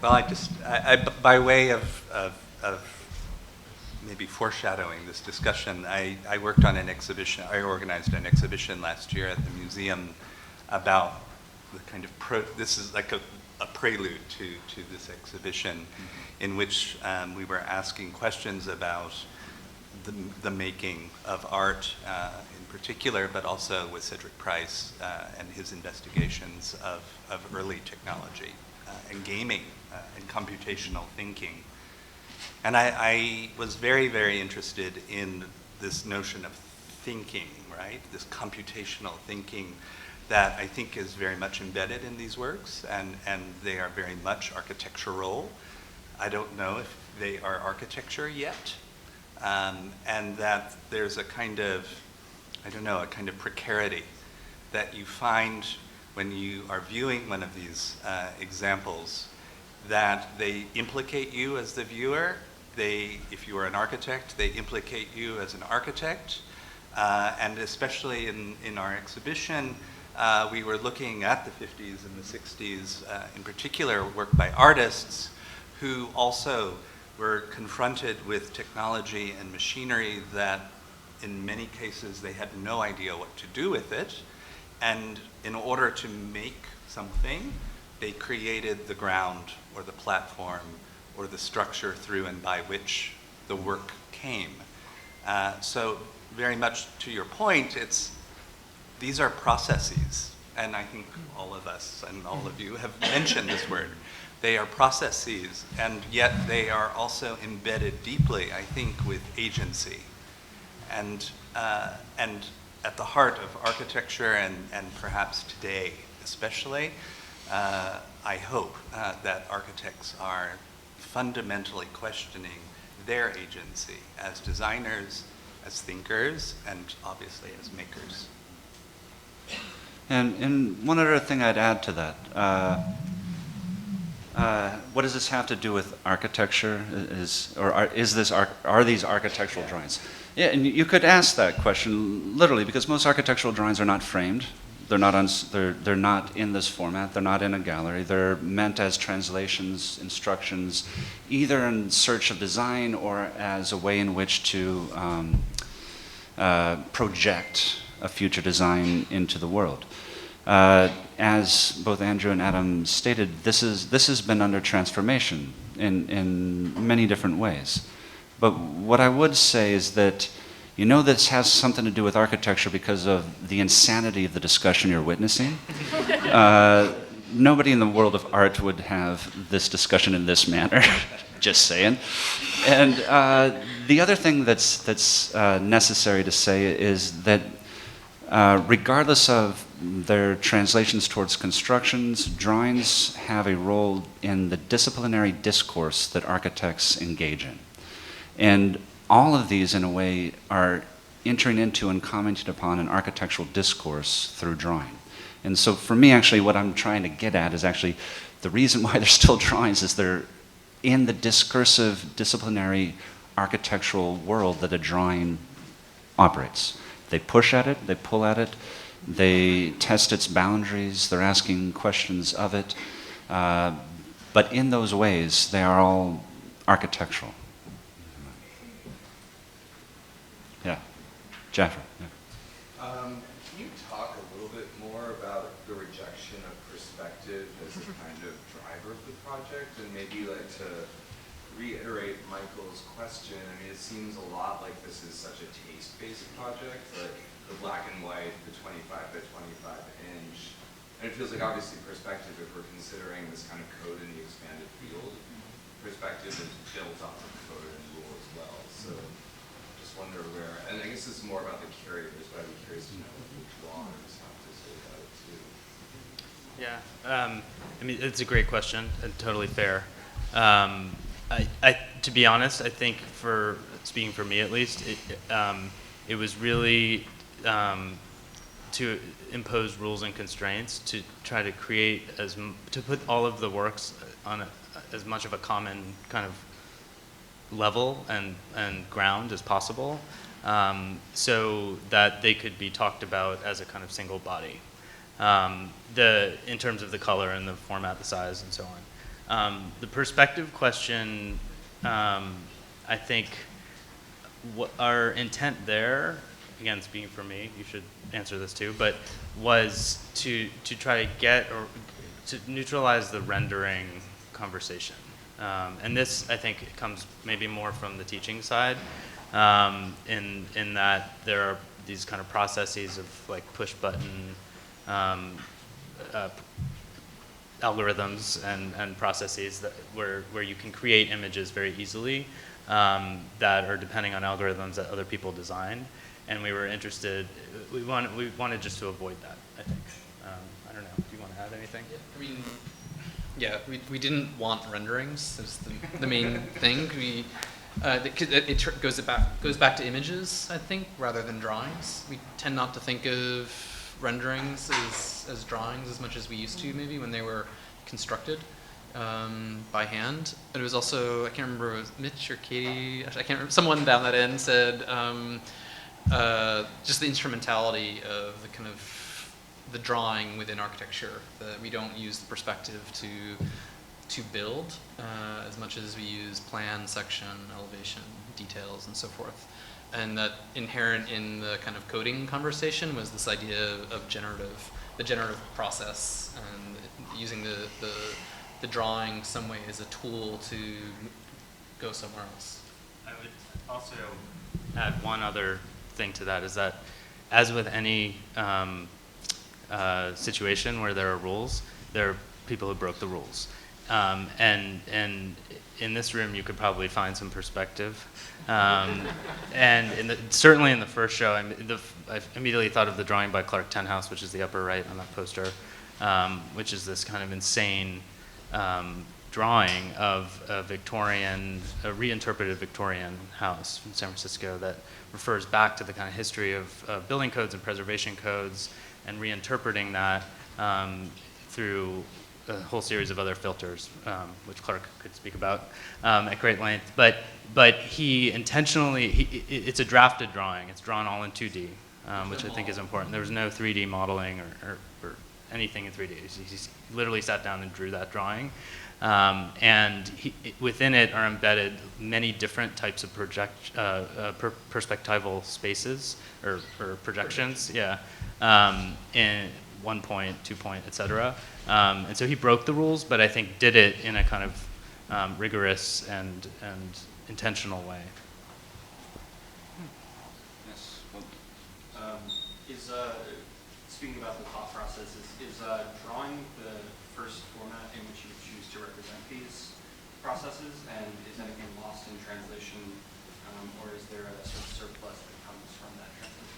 Well, I by way of maybe foreshadowing this discussion, I worked on an exhibition, I organized an exhibition last year at the museum about the kind of, this is like a prelude to this exhibition in which we were asking questions about the making of art in particular, but also with Cedric Price and his investigations of early technology and gaming and computational thinking. And I was very, very interested in this notion of thinking, right? This computational thinking that I think is very much embedded in these works, and they are very much architectural. I don't know if they are architecture yet, and that there's a kind of, I don't know, a kind of precarity that you find when you are viewing one of these examples, that they implicate you as the viewer. If you are an architect, they implicate you as an architect. And especially in our exhibition, we were looking at the 50s and the 60s, in particular, work by artists who also were confronted with technology and machinery that in many cases they had no idea what to do with it. And in order to make something, they created the ground or the platform or the structure through and by which the work came. So very much to your point, these are processes. And I think all of us and all of you have mentioned this word. They are processes, and yet they are also embedded deeply, I think, with agency. And at the heart of architecture and perhaps today especially, I hope that architects are fundamentally questioning their agency as designers, as thinkers, and obviously as makers. And one other thing I'd add to that, what does this have to do with architecture? Are these architectural drawings? Yeah, and you could ask that question literally, because most architectural drawings are not framed. They're not in this format. They're not in a gallery. They're meant as translations, instructions, either in search of design or as a way in which to project a future design into the world. As both Andrew and Adam stated, this has been under transformation in many different ways. But what I would say is that this has something to do with architecture because of the insanity of the discussion you're witnessing. Nobody in the world of art would have this discussion in this manner, just saying. And the other thing that's necessary to say is that regardless of their translations towards constructions, drawings have a role in the disciplinary discourse that architects engage in. And all of these, in a way, are entering into and commenting upon an architectural discourse through drawing. And so for me, actually, what I'm trying to get at is actually the reason why they're still drawings is they're in the discursive, disciplinary, architectural world that a drawing operates. They push at it, they pull at it, they test its boundaries, they're asking questions of it, but in those ways, they are all architectural. Yeah, Jaffer. Yeah. Can you talk a little bit more about the rejection of perspective as a kind of driver of the project, and maybe like to reiterate Michael's question? I mean, it seems a lot like this is such a taste-based project, like the black and white, the 25 by 25 inch, and it feels like obviously perspective, if we're considering this kind of code in the expanded field, perspective is built on the code and rule as well. So just wonder where, and I guess this is more about the curators, but I'd be curious to know what the drawers have to say about it too. Yeah, I mean, it's a great question and totally fair. To be honest, I think speaking for me at least, it was really to impose rules and constraints to try to create to put all of the works on as much of a common kind of level and ground as possible, so that they could be talked about as a kind of single body, in terms of the color and the format, the size, and so on. The perspective question, I think what our intent there, again, speaking for me, you should answer this too, but was to try to get or to neutralize the rendering conversation. And this, I think, comes maybe more from the teaching side, in that there are these kind of processes of like push button algorithms and processes where you can create images very easily that are depending on algorithms that other people design. And we were interested, we wanted just to avoid that, I think. I don't know, do you want to add anything? Yeah, I mean, yeah, we didn't want renderings. That's the main thing. It goes back to images, I think, rather than drawings. We tend not to think of renderings as drawings as much as we used to, maybe, when they were constructed by hand. And it was also, I can't remember, it was Mitch or Katie, actually, I can't remember, someone down that end said just the instrumentality of the kind of the drawing within architecture, that we don't use the perspective to build as much as we use plan, section, elevation, details, and so forth. And that inherent in the kind of coding conversation was this idea of the generative process, and using the drawing some way as a tool to go somewhere else. I would also add one other thing to that, is that as with any situation where there are rules, there are people who broke the rules. And in this room, you could probably find some perspective. And certainly in the first show, I immediately thought of the drawing by Clark Tenhouse, which is the upper right on that poster, which is this kind of insane drawing of a reinterpreted Victorian house in San Francisco that refers back to the kind of history of building codes and preservation codes, and reinterpreting that through a whole series of other filters, which Clark could speak about at great length. But he intentionally, it's a drafted drawing. It's drawn all in 2D, which I think is important. There was no 3D modeling or anything in 3D. He literally sat down and drew that drawing. And within it are embedded many different types of perspectival spaces or projections, yeah, in 1 point, 2 point, et cetera. And so he broke the rules, but I think did it in a kind of rigorous and intentional way. Yes. Speaking about the thought process, is drawing the first format in which you choose to represent these processes, and is anything lost in translation, or is there a sort of surplus that comes from that translation?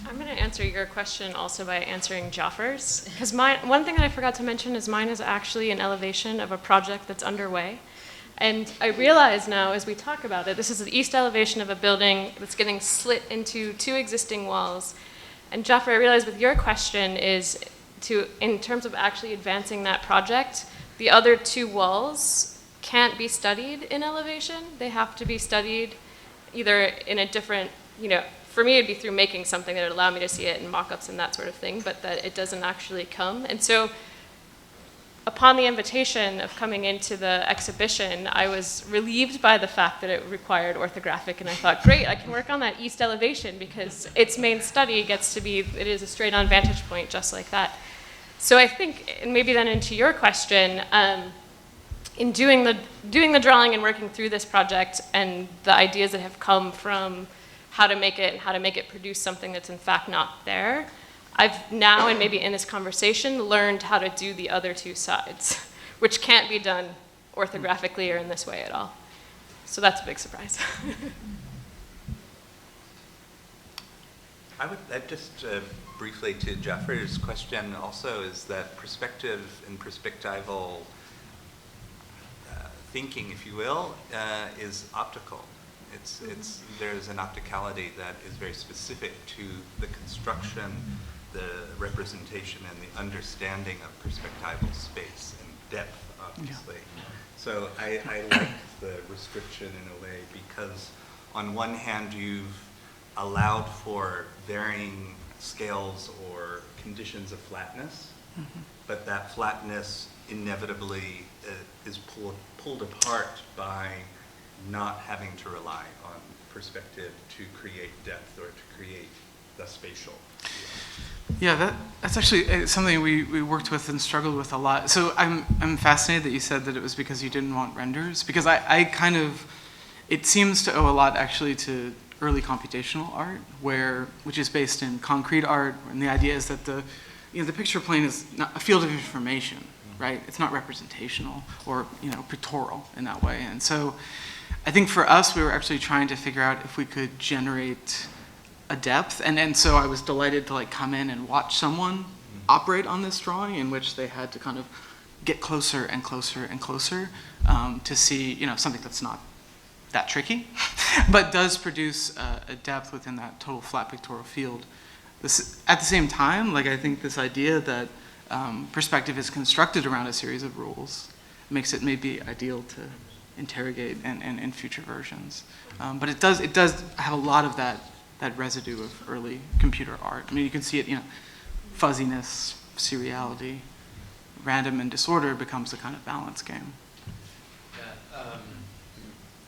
I'm going to answer your question also by answering Jaffer's, because one thing that I forgot to mention is mine is actually an elevation of a project that's underway. And I realize now, as we talk about it, this is the east elevation of a building that's getting slit into 2 existing walls. And Jeffrey, I realize with your question is in terms of actually advancing that project, the other 2 walls can't be studied in elevation. They have to be studied either in a different, for me it'd be through making something that would allow me to see it in mock-ups and that sort of thing, but that it doesn't actually come. And so upon the invitation of coming into the exhibition, I was relieved by the fact that it required orthographic, and I thought, great, I can work on that east elevation because its main study gets to be, it is a straight-on vantage point just like that. So I think, and maybe then into your question, in doing the drawing and working through this project and the ideas that have come from how to make it and how to make it produce something that's in fact not there, I've now, and maybe in this conversation, learned how to do the other 2 sides, which can't be done orthographically or in this way at all. So that's a big surprise. I would just briefly to Jeffrey's question also is that perspective and perspectival thinking, if you will, is optical. There's an opticality that is very specific to the construction, the representation, and the understanding of perspectival space and depth, obviously. Yeah. So I like the restriction in a way because on one hand you've allowed for varying scales or conditions of flatness, but that flatness inevitably is pulled apart by not having to rely on perspective to create depth or to create the spatial. Yeah, that's actually something we worked with and struggled with a lot. So I'm fascinated that you said that it was because you didn't want renders, because I kind of, it seems to owe a lot actually to early computational art, which is based in concrete art, and the idea is that the picture plane is not a field of information, right? It's not representational or pictorial in that way. And so I think for us, we were actually trying to figure out if we could generate a depth, and so I was delighted to come in and watch someone operate on this drawing, in which they had to kind of get closer and closer and closer to see something that's not that tricky, but does produce a depth within that total flat pictorial field. At the same time, I think this idea that perspective is constructed around a series of rules makes it maybe ideal to interrogate in future versions. But it does have a lot of that residue of early computer art. I mean, you can see it, fuzziness, seriality, random and disorder becomes a kind of balance game. Yeah,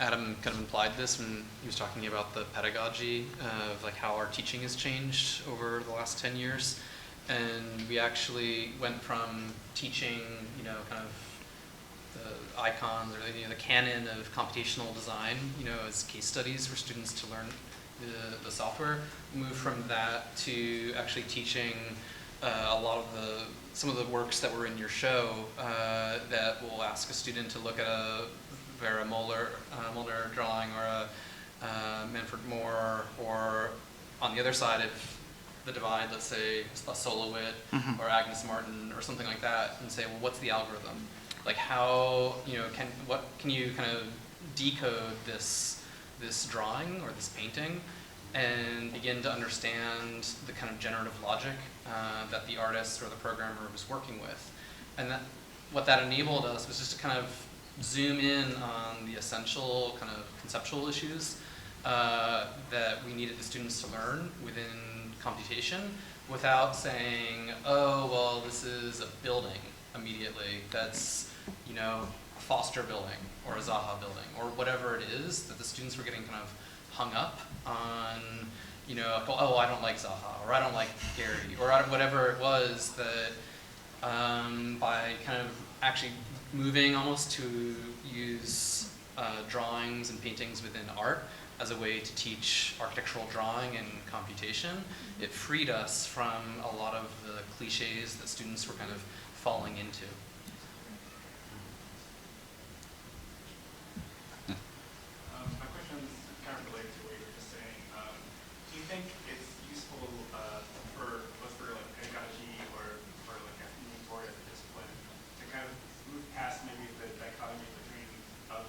Adam kind of implied this when he was talking about the pedagogy of how our teaching has changed over the last 10 years. And we actually went from teaching, kind of the icons or the canon of computational design, as case studies for students to learn the software, moved from that to actually teaching a lot of some of the works that were in your show that will ask a student to look at a Vera Molnar drawing or a Manfred Moore, or on the other side of the divide, let's say a Solowit or Agnes Martin or something like that, and say, well, what's the algorithm? How can you kind of decode this drawing or this painting and begin to understand the kind of generative logic that the artist or the programmer was working with. And what that enabled us was just to kind of zoom in on the essential kind of conceptual issues that we needed the students to learn within computation without saying, oh, well, this is a building immediately that's, a Foster building or a Zaha building or whatever it is that the students were getting kind of hung up on, oh, I don't like Zaha or I don't like Gary or whatever it was that by kind of actually moving almost to use drawings and paintings within art as a way to teach architectural drawing and computation, it freed us from a lot of the cliches that students were kind of falling into. My question is kind of related to what you were just saying. Do you think it's useful for pedagogy or moving forward as a discipline to kind of move past maybe the dichotomy between of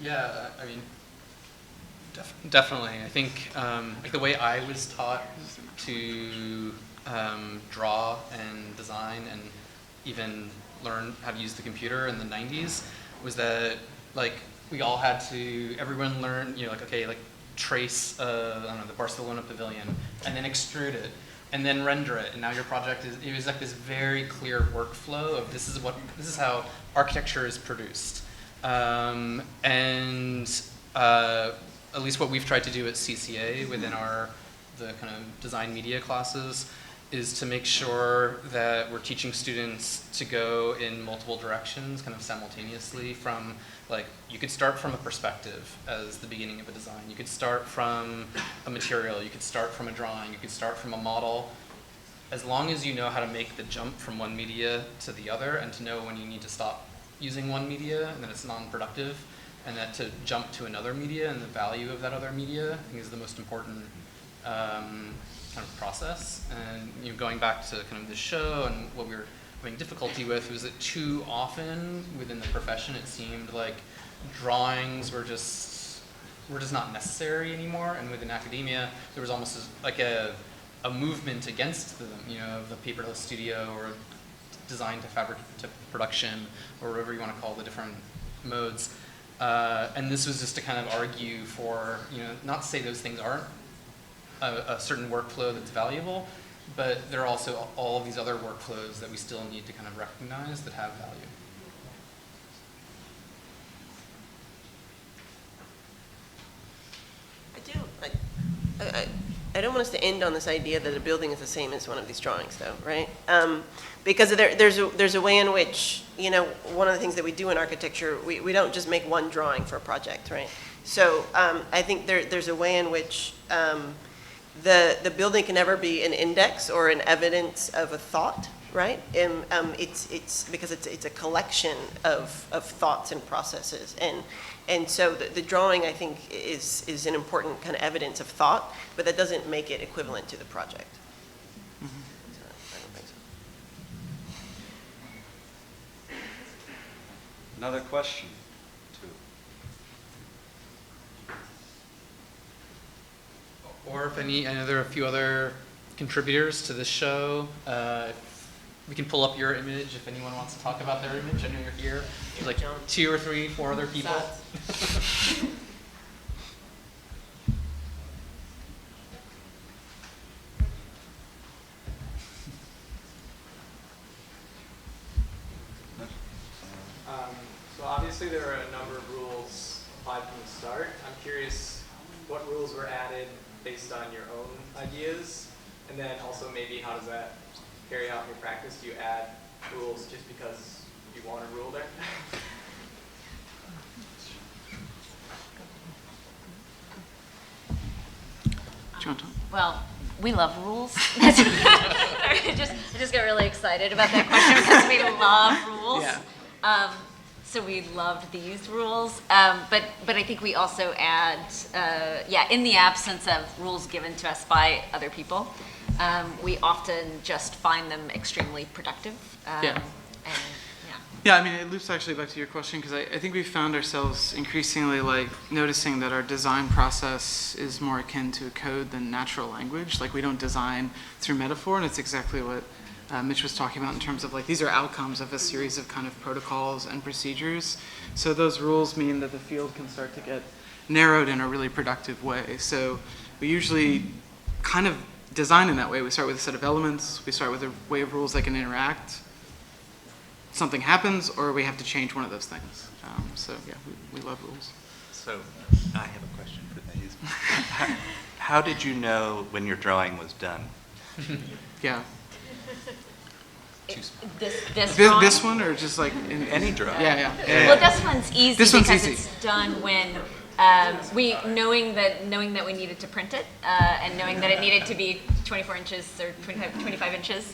Yeah, I mean, definitely. I think like the way I was taught to draw and design and even learn how to use the computer in the 90s was that like we all had to, everyone learned, you know, like, okay, like trace, I don't know, the Barcelona pavilion and then extrude it and then render it. And now your project is, it was like this very clear workflow of this is how architecture is produced. At least what we've tried to do at CCA within the kind of design media classes is to make sure that we're teaching students to go in multiple directions kind of simultaneously from, like, you could start from a perspective as the beginning of a design. You could start from a material. You could start from a drawing. You could start from a model. As long as you know how to make the jump from one media to the other and to know when you need to stop using one media and that it's non-productive, and that to jump to another media and the value of that other media, I think is the most important kind of process. And you know, going back to kind of the show and what we were having difficulty with was that too often within the profession it seemed like drawings were just not necessary anymore, and within academia there was almost like a movement against them, you know, the paperless studio or design to production or whatever you want to call the different modes. And this was just to kind of argue for, you know, not to say those things aren't a certain workflow that's valuable, but there are also all of these other workflows that we still need to kind of recognize that have value. I don't want us to end on this idea that a building is the same as one of these drawings, though, right? Because there's a way in which, you know, one of the things that we do in architecture, we don't just make one drawing for a project, right? So I think there's a way in which the building can never be an index or an evidence of a thought, right? It's because it's a collection of thoughts and processes, and so the drawing, I think, is an important kind of evidence of thought, but that doesn't make it equivalent to the project. Mm-hmm. So I don't think so. Another question? Or if any, I know there are a few other contributors to this show. We can pull up your image if anyone wants to talk about their image. I know you're here. There's like 2 or 3, 4 other people. So obviously there are a number of rules applied from the start. I'm curious what rules were added based on your own ideas, and then also maybe how does that carry out in your practice? Do you add rules just because you want a rule there? Well, we love rules. I just got really excited about that question because we love rules. Yeah. So we loved these rules, but I think we also add, in the absence of rules given to us by other people, we often just find them extremely productive. Yeah, I mean, it loops actually back to your question, because I think we found ourselves increasingly like noticing that our design process is more akin to code than natural language. Like, we don't design through metaphor, and it's exactly what Mitch was talking about in terms of like these are outcomes of a series of kind of protocols and procedures. So those rules mean that the field can start to get narrowed in a really productive way. So we usually kind of design in that way. We start with a set of elements. We start with a way of rules that can interact. Something happens, or we have to change one of those things. So yeah, we love rules. So I have a question for these. How did you know when your drawing was done? Yeah. This one, or just like in any drawing? Yeah. Well, this one's easy because easy. It's done when knowing that we needed to print it and knowing that it needed to be 24 inches or 25 inches.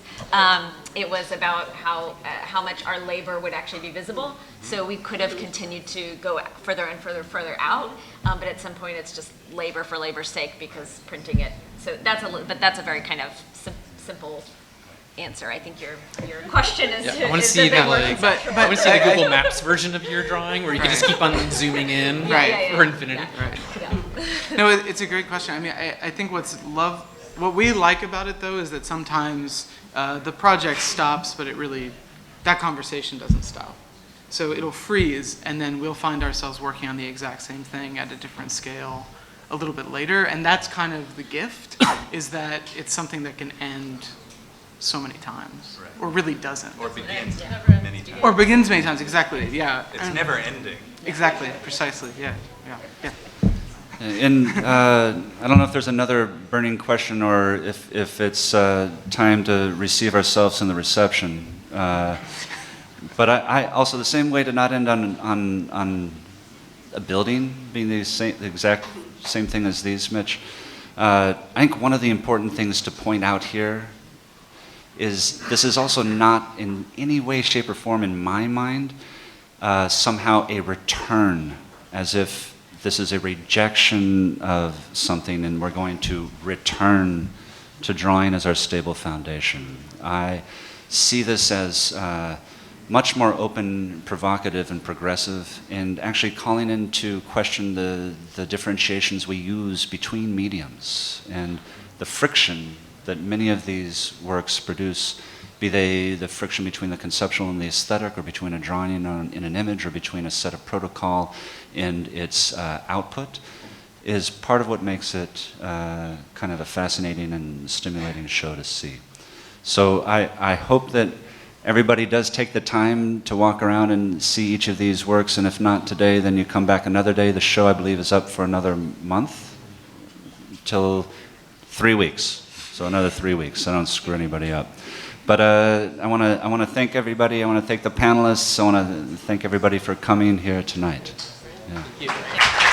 It was about how much our labor would actually be visible. So we could have continued to go further and further out, but at some point it's just labor for labor's sake because printing it. So that's a very kind of simple answer. I think your question is. Yeah, I want to is see the big the one. like. But I want to see the I- Google Maps version of your drawing, where you can just keep on zooming in Right. for infinity. Right. Yeah. No, it's a great question. I mean, I think what we like about it though is that sometimes the project stops, but that conversation doesn't stop. So it'll freeze, and then we'll find ourselves working on the exact same thing at a different scale a little bit later, and that's kind of the gift, is that it's something that can end so many times, Right. or really doesn't. Or begins Yeah. many times. Or begins many times, exactly, yeah. It's never ending. Exactly, precisely, yeah. And I don't know if there's another burning question or if it's time to receive ourselves in the reception. But I also, the same way to not end on a building being the exact same thing as these, Mitch. I think one of the important things to point out here is this is also not in any way, shape, or form in my mind somehow a return, as if this is a rejection of something and we're going to return to drawing as our stable foundation. I see this as much more open, provocative, and progressive, and actually calling into question the differentiations we use between mediums and the friction that many of these works produce, be they the friction between the conceptual and the aesthetic, or between a drawing in an image, or between a set of protocol and its output, is part of what makes it kind of a fascinating and stimulating show to see. So I hope that everybody does take the time to walk around and see each of these works, and if not today, then you come back another day. The show, I believe, is up for another month, till 3 weeks. So another 3 weeks, so I don't screw anybody up. But I want to thank everybody. I want to thank the panelists. I want to thank everybody for coming here tonight. Yeah. Thank you.